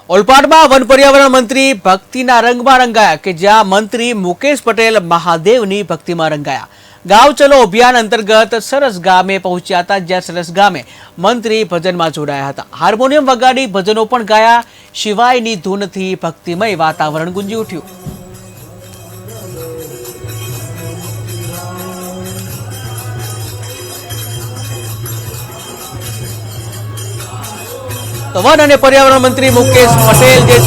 ઓલપાડમાં one પર્યાવરણ મંત્રી ભક્તિના રંગમાં રંગાયા કે જ્યાં મંત્રી મુકેશ પટેલ મહાદેવની ભક્તિમાં રંગાયા। ગાંવ ચલો અભિયાન અંતર્ગત સરસ ગામે પહોંચ્યા હતા, જ્યાં સરસ ગામે મંત્રી ભજનમાં જોડાયા હતા। હાર્મોનિયમ વગાડી ભજનો પણ ગાયા। શિવાયની ધૂનથી ભક્તિમય વાતાવરણ ગુંજી ઉઠ્યું। तो वन और पर्यावरण मंत्री मुकेश पटेल जे